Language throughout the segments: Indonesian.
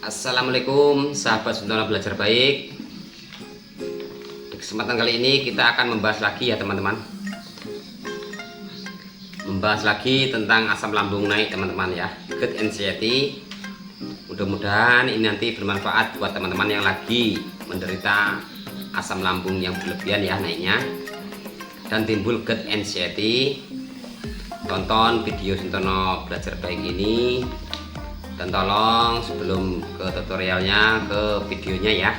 Assalamualaikum sahabat Suntono Belajar Baik. Di kesempatan kali ini kita akan membahas lagi ya teman-teman, membahas lagi tentang asam lambung naik teman-teman ya, good anxiety. Mudah-mudahan ini nanti bermanfaat buat teman-teman yang lagi menderita asam lambung yang berlebihan ya naiknya dan timbul good anxiety. Tonton video Suntono Belajar Baik ini, dan tolong sebelum ke tutorialnya, ke videonya ya,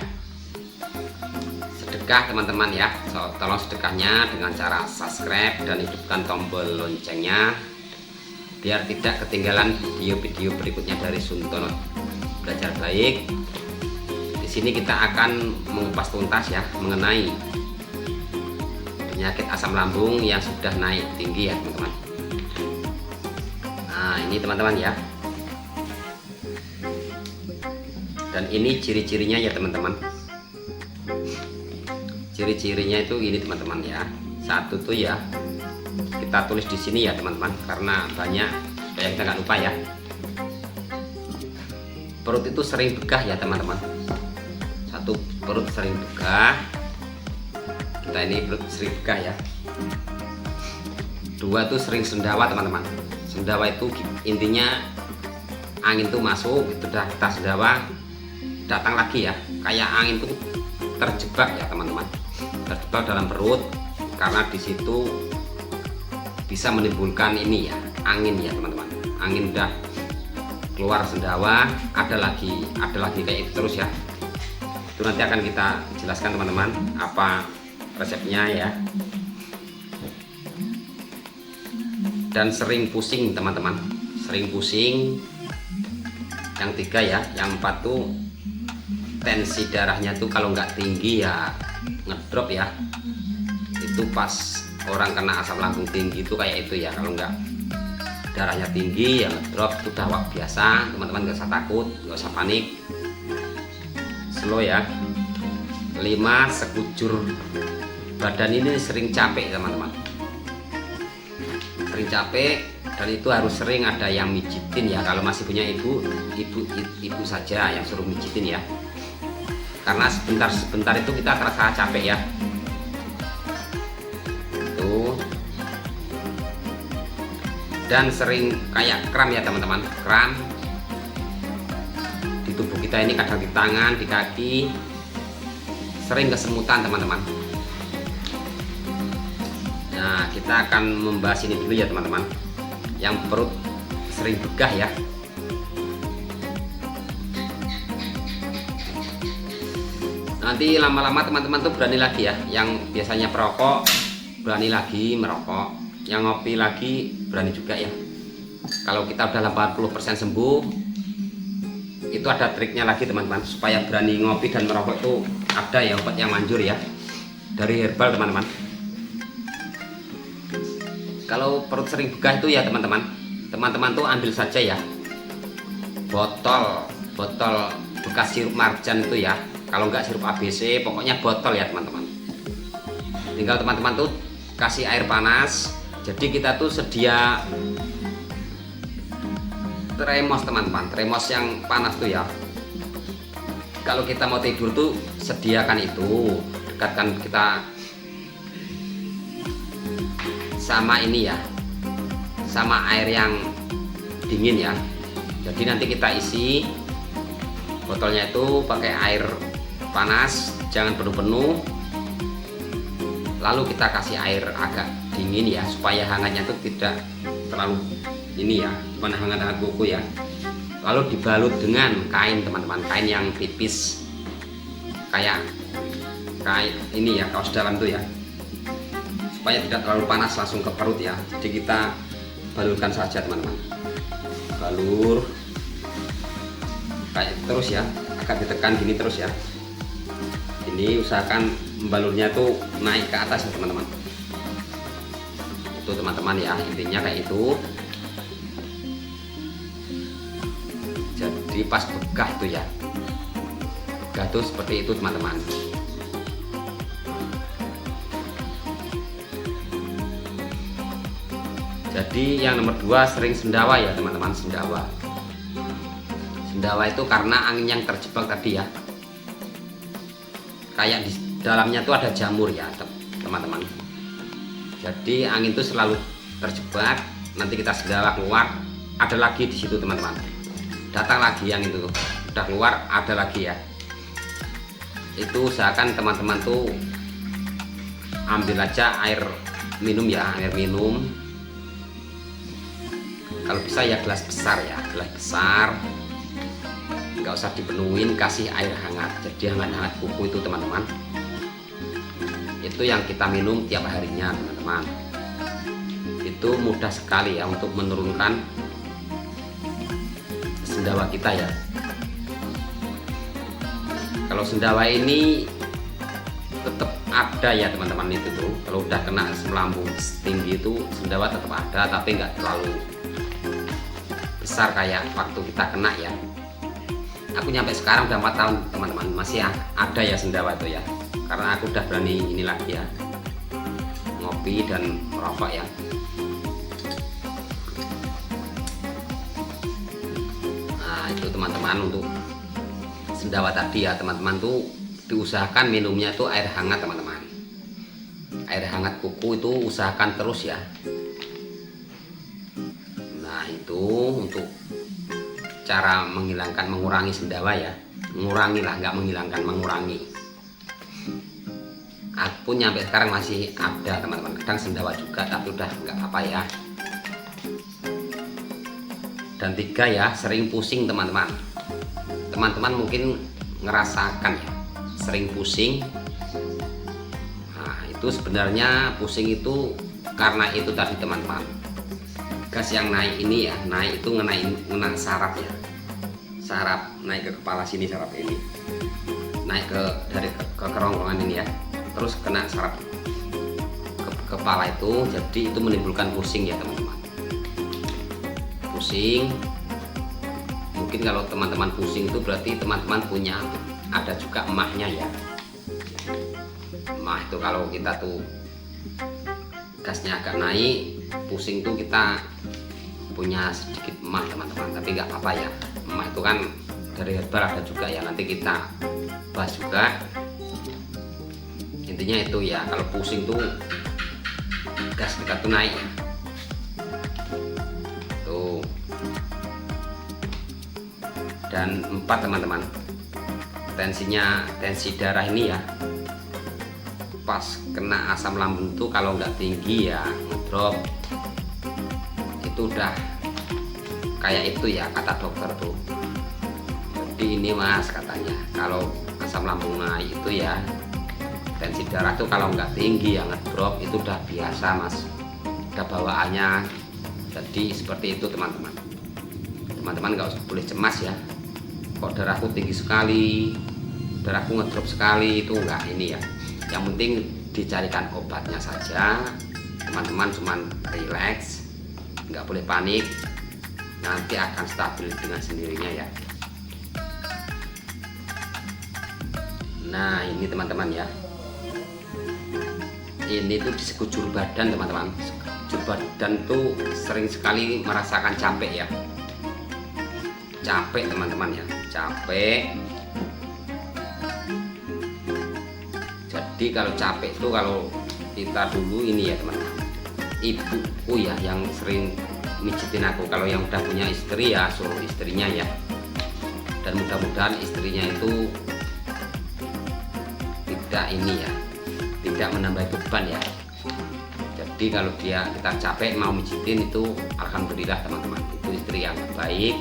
sedekah teman-teman ya. Tolong sedekahnya dengan cara subscribe dan hidupkan tombol loncengnya biar tidak ketinggalan video-video berikutnya dari Suntono Belajar Baik. Di sini kita akan mengupas tuntas ya mengenai penyakit asam lambung yang sudah naik tinggi ya teman-teman. Nah ini teman-teman ya, dan ini ciri-cirinya ya teman-teman. Ciri-cirinya itu ini teman-teman ya. Satu tuh ya, kita tulis di sini ya teman-teman, karena banyak supaya kita nggak lupa ya. Perut itu sering begah ya teman-teman. Satu, perut sering begah. Kita ini perut sering begah ya. Dua tuh sering sendawa teman-teman. Sendawa itu intinya angin tuh masuk, itu udah kita sendawa, datang lagi ya, kayak angin tuh terjebak ya teman-teman, terjebak dalam perut, karena di situ bisa menimbulkan ini ya, angin ya teman-teman. Angin udah keluar sendawa, ada lagi kayak itu terus ya. Itu nanti akan kita jelaskan teman-teman apa resepnya ya. Dan sering pusing teman-teman, sering pusing. Yang tiga ya, yang empat tuh tensi darahnya tuh kalau nggak tinggi ya ngedrop ya. Itu pas orang kena asam lambung tinggi itu kayak itu ya, kalau nggak darahnya tinggi ya ngedrop. Itu udah biasa teman-teman, nggak usah takut, nggak usah panik, slow ya. 5, sekujur badan ini sering capek teman-teman, sering capek, dan itu harus sering ada yang mijitin ya. Kalau masih punya ibu saja yang suruh mijitin ya, karena sebentar itu kita terasa capek ya. Tuh. Dan sering kayak kram ya teman-teman, kram di tubuh kita ini, kadang di tangan, di kaki, sering kesemutan teman-teman. Nah kita akan membahas ini dulu ya teman-teman, yang perut sering begah ya. Nanti lama-lama teman-teman tuh berani lagi ya, yang biasanya perokok berani lagi merokok, yang ngopi lagi berani juga ya. Kalau kita udah 80% sembuh, itu ada triknya lagi teman-teman, supaya berani ngopi dan merokok itu ada ya obat yang manjur ya, dari herbal teman-teman. Kalau perut sering begah itu ya teman-teman tuh ambil saja ya botol bekas sirup marjan itu ya. Kalau nggak sirup ABC, pokoknya botol ya teman-teman. Tinggal teman-teman tuh kasih air panas. Jadi kita tuh sedia termos teman-teman, termos yang panas tuh ya. Kalau kita mau tidur tuh sediakan itu, dekatkan kita sama ini ya, sama air yang dingin ya. Jadi nanti kita isi botolnya itu pakai air panas, jangan penuh-penuh. Lalu kita kasih air agak dingin ya, supaya hangatnya itu tidak terlalu ini ya, cuma hangat-hangat kuku ya. Lalu dibalut dengan kain teman-teman, kain yang tipis kayak ini ya, kaos dalam tuh ya, supaya tidak terlalu panas langsung ke perut ya. Jadi kita balurkan saja teman-teman, balur kayak terus ya, agak ditekan gini terus ya. Ini usahakan membalurnya tuh naik ke atas ya teman-teman. Itu teman-teman ya, intinya kayak itu. Jadi pas begah tuh ya, begah tuh seperti itu teman-teman. Jadi yang nomor 2 sering sendawa ya teman-teman, sendawa sendawa itu karena angin yang terjebak tadi ya, kayak di dalamnya tuh ada jamur ya teman-teman. Jadi angin itu selalu terjebak, nanti kita sendawa keluar ada lagi di situ teman-teman, datang lagi yang itu udah keluar ada lagi ya. Itu usahakan teman-teman tuh ambil aja air minum ya, air minum. Kalau bisa ya gelas besar ya, gelas besar, nggak usah dipenuhin, kasih air hangat, jadi hangat-hangat kuku itu teman-teman. Itu yang kita minum tiap harinya teman-teman. Itu mudah sekali ya untuk menurunkan sendawa kita ya. Kalau sendawa ini tetap ada ya teman-teman, itu tuh kalau udah kena asam lambung tinggi itu sendawa tetap ada, tapi nggak terlalu besar kayak waktu kita kena ya. Aku nyampe sekarang udah 4 tahun teman-teman, masih ada ya sendawa itu ya, karena aku udah berani ini lagi ya, ngopi dan merokok ya. Nah itu teman-teman, untuk sendawa tadi ya teman-teman tuh diusahakan minumnya tuh air hangat teman-teman. Air hangat kuku itu usahakan terus ya. Nah itu untuk cara mengurangi sendawa ya, mengurangi lah, nggak menghilangkan, mengurangi. Aku nyampe sekarang masih ada teman-teman, kadang sendawa juga tapi udah nggak apa ya. Dan 3 ya, sering pusing teman-teman. Teman-teman mungkin ngerasakan ya, sering pusing. Nah itu sebenarnya pusing itu karena itu tadi teman-teman, gas yang naik ini ya, naik itu ngena saraf ya, saraf naik ke kepala sini, saraf ini naik dari kerongkongan ini ya, terus kena saraf kepala itu, jadi itu menimbulkan pusing ya teman-teman. Pusing, mungkin kalau teman-teman pusing itu berarti teman-teman punya ada juga emahnya ya. Emah itu kalau kita tuh gasnya agak naik, pusing tuh kita punya sedikit emah teman-teman, tapi nggak apa-apa ya. Emah itu kan dari herbal ada juga ya, nanti kita bahas juga. Intinya itu ya, kalau pusing tuh gas kita tuh naik ya. Tuh. Dan 4 teman-teman, tensi darah ini ya, pas kena asam lambung tuh kalau nggak tinggi ya ngedrop, itu udah kayak itu ya kata dokter tuh. Jadi ini mas katanya, kalau asam lambung naik itu ya, tensi darah tuh kalau nggak tinggi ya ngedrop, itu udah biasa mas, udah bawaannya. Jadi seperti itu teman-teman. Teman-teman nggak usah boleh cemas ya, kok darahku tinggi sekali, darahku ngedrop sekali, itu enggak ini ya. Yang penting dicarikan obatnya saja teman-teman, cuman relax, nggak boleh panik, nanti akan stabil dengan sendirinya ya. Nah ini teman-teman ya, ini tuh disebut juru badan teman-teman. Juru badan tuh sering sekali merasakan capek ya, capek teman-teman ya, capek. Jadi kalau capek itu, kalau kita dulu ini ya teman-teman, ibuku ya yang sering mijitin aku. Kalau yang udah punya istri ya suruh istrinya ya, dan mudah-mudahan istrinya itu tidak ini ya, tidak menambah beban ya. Jadi kalau kita capek mau mijitin itu alhamdulillah teman-teman, itu istri yang baik.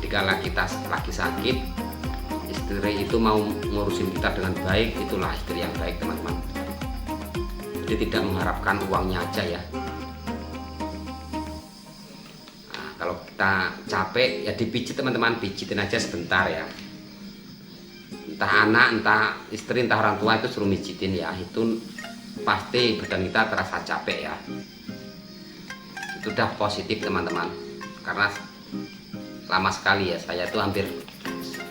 Jika kita lagi sakit, istri itu mau ngurusin kita dengan baik, itulah istri yang baik teman-teman. Jadi tidak mengharapkan uangnya aja ya. Nah, kalau kita capek ya dipijit teman-teman, pijitin aja sebentar ya. Entah anak, entah istri, entah orang tua itu suruh mijitin ya, itu pasti badan kita terasa capek ya. Itu udah positif teman-teman, karena lama sekali ya, saya tuh hampir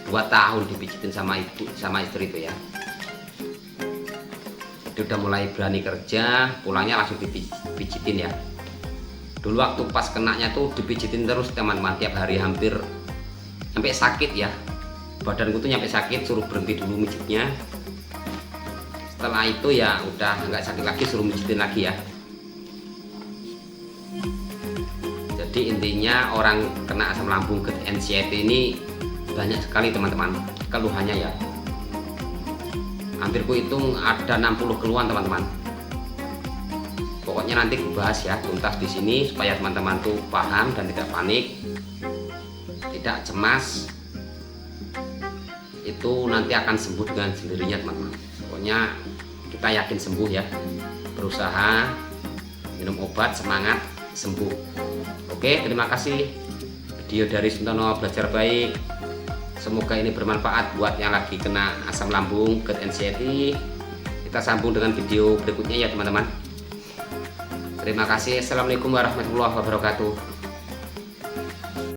2 tahun dipijitin sama ibu sama istri itu ya. Jadi udah mulai berani kerja, pulangnya langsung dipijitin ya. Dulu waktu pas kenanya tuh dipijitin terus teman-teman, tiap hari hampir sampai sakit ya, badanku tuh nyampe sakit, suruh berhenti dulu mijitnya. Setelah itu ya udah nggak sakit lagi, suruh mijitin lagi ya. Jadi intinya orang kena asam lambung GERD NCIT ini banyak sekali teman-teman keluhannya ya. Hampir ku hitung ada 60 keluhan teman-teman. Pokoknya nanti gue bahas ya tuntas di sini supaya teman-teman tuh paham dan tidak panik, tidak cemas. Itu nanti akan sembuh dengan sendirinya teman-teman. Pokoknya kita yakin sembuh ya. Berusaha, minum obat, semangat, sembuh. Oke, terima kasih. Video dari Suntono Belajar Baik. Semoga ini bermanfaat buat yang lagi kena asam lambung GERD NCIT. Kita sambung dengan video berikutnya ya teman-teman. Terima kasih. Assalamualaikum warahmatullahi wabarakatuh.